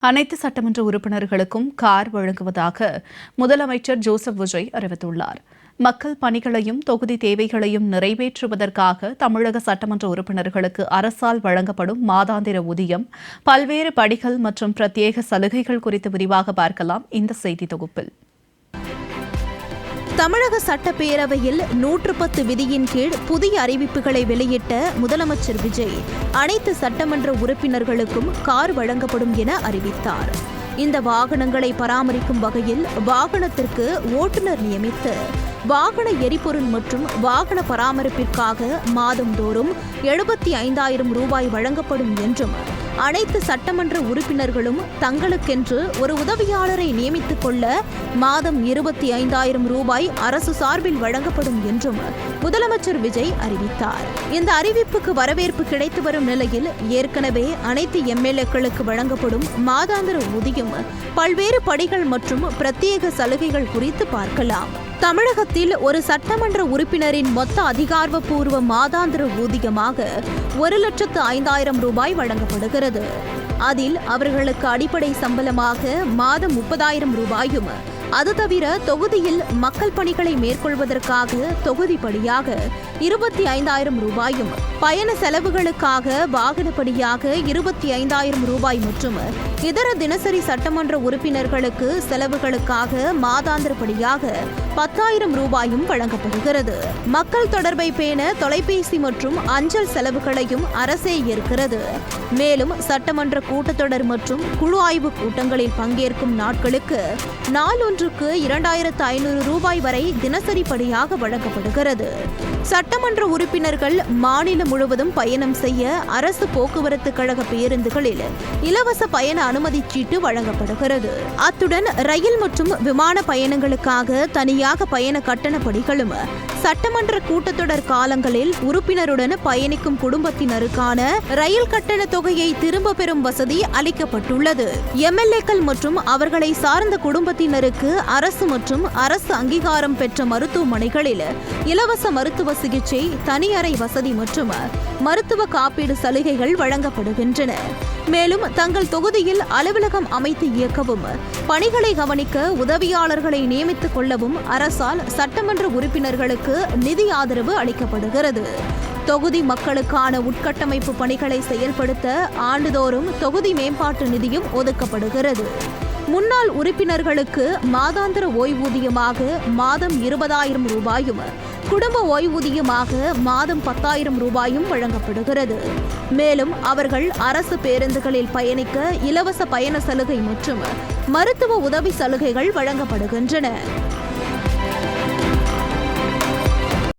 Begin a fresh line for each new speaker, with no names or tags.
அனைத்து சட்டமன்ற உறுப்பினர்களுக்கும் கார் வழங்குவதாக முதலமைச்சர் ஜோசப் விஜய் அறிவித்துள்ளார். மக்கள் பணிகளையும் தொகுதி தேவைகளையும் நிறைவேற்றுவதற்காக தமிழக சட்டமன்ற உறுப்பினர்களுக்கு அரசால் வழங்கப்படும் மாதாந்திர ஊதியம், பல்வேறு படிகள் மற்றும் பிரத்யேக சலுகைகள் குறித்து விரிவாக பார்க்கலாம் இந்த செய்தி தொகுப்பில்.
தமிழக சட்டப்பேரவையில் 110 விதியின் கீழ் புதிய அறிவிப்புகளை வெளியிட்ட முதலமைச்சர் விஜய் அனைத்து சட்டமன்ற உறுப்பினர்களுக்கும் கார் வழங்கப்படும் என அறிவித்தார். இந்த வாகனங்களை பராமரிக்கும் வகையில் வாகனத்திற்கு ஓட்டுநர் நியமித்து வாகன எரிபொருள் மற்றும் வாகன பராமரிப்பிற்காக மாதந்தோறும் 75,000 ரூபாய் வழங்கப்படும் என்றும், அனைத்து சட்டமன்ற உறுப்பினர்களும் தங்களுக்கென்று ஒரு உதவியாளரை நியமித்துக் கொள்ள மாதம் 25,000 ரூபாய் அரசு சார்பில் வழங்கப்படும் என்றும் முதலமைச்சர் விஜய் அறிவித்தார். இந்த அறிவிப்புக்கு வரவேற்பு கிடைத்து வரும் நிலையில் ஏற்கனவே அனைத்து எம்எல்ஏக்களுக்கு வழங்கப்படும் மாதாந்திர ஊதியம், பல்வேறு படிகள் மற்றும் பிரத்யேக சலுகைகள் குறித்து பார்க்கலாம். தமிழகத்தில் ஒரு சட்டமன்ற உறுப்பினரின் மொத்த அதிகாரப்பூர்வ மாதாந்திர ஊதியமாக 1,05,000 ரூபாய் வழங்கப்படுகிறது. அதில் அவர்களுக்கு அடிப்படை சம்பளமாக மாதம் 30,000 ரூபாயும், அது தவிர தொகுதியில் மக்கள் பணிகளை மேற்கொள்வதற்காக தொகுதிப்படியாக 25,000 ரூபாயும், பயண செலவுகளுக்காக வாகனப்படியாக 25,000 ரூபாய் மற்றும் இதர தினசரி சட்டமன்ற உறுப்பினர்களுக்கு செலவுகளுக்காக மாதாந்திரப்படியாக 10,000 ரூபாயும் வழங்கப்படுகிறது. மக்கள் தொடர்பை பேண தொலைபேசி மற்றும் அஞ்சல் செலவுகளையும் அரசே ஏற்கிறது. மேலும் சட்டமன்ற கூட்டத்தொடர் மற்றும் குழு ஆய்வு கூட்டங்களில் பங்கேற்கும் நாட்களுக்கு நாளொன்றுக்கு 2,500 ரூபாய் வரை தினசரி படியாக வழங்கப்படுகிறது. சட்டமன்ற உறுப்பினர்கள் மாநிலம் முழுவதும் பயணம் செய்ய அரசு போக்குவரத்து கழக பேருந்துகளில் இலவச பயண அனுமதி சீட்டு வழங்கப்படுகிறது. அத்துடன் ரயில் மற்றும் விமான பயணங்களுக்காக தனியாக பயண கட்டண படிகளும், சட்டமன்ற கூட்டத்தொடர் காலங்களில் உறுப்பினருடன் பயணிக்கும் குடும்பத்தினருக்கான ரயில் கட்டண தொகையை திரும்ப பெறும் வசதி அளிக்கப்பட்டுள்ளது. எம்எல்ஏக்கள் மற்றும் அவர்களை சார்ந்த குடும்பத்தினருக்கு அரசு மற்றும் அரசு அங்கீகாரம் பெற்ற மருத்துவமனைகளில் இலவச மருத்துவ சிகிச்சை, தனியறை வசதி மற்றும் மருத்துவ காப்பீடு சலுகைகள் வழங்கப்படுகின்றன. மேலும் தங்கள் தொகுதியில் அலுவலகம் அமைத்து இயக்கவும், பணிகளை கவனிக்க உதவியாளர்களை நியமித்துக் கொள்ளவும் அரசால் சட்டமன்ற உறுப்பினர்களுக்கு நிதி ஆதரவு அளிக்கப்படுகிறது. தொகுதி மக்களுக்கான உட்கட்டமைப்பு பணிகளை செயல்படுத்த ஆண்டுதோறும் தொகுதி மேம்பாட்டு நிதியும் ஒதுக்கப்படுகிறது. முன்னாள் உறுப்பினர்களுக்கு மாதாந்திர ஓய்வூதியமாக மாதம் 20,000 ரூபாயும், குடும்ப ஓய்வூதியமாக மாதம் 10,000 ரூபாயும் வழங்கப்படுகிறது. மேலும் அவர்கள் அரசு பேருந்துகளில் பயணிக்க இலவச பயண சலுகை மற்றும் மருத்துவ உதவி சலுகைகள் வழங்கப்படுகின்றன.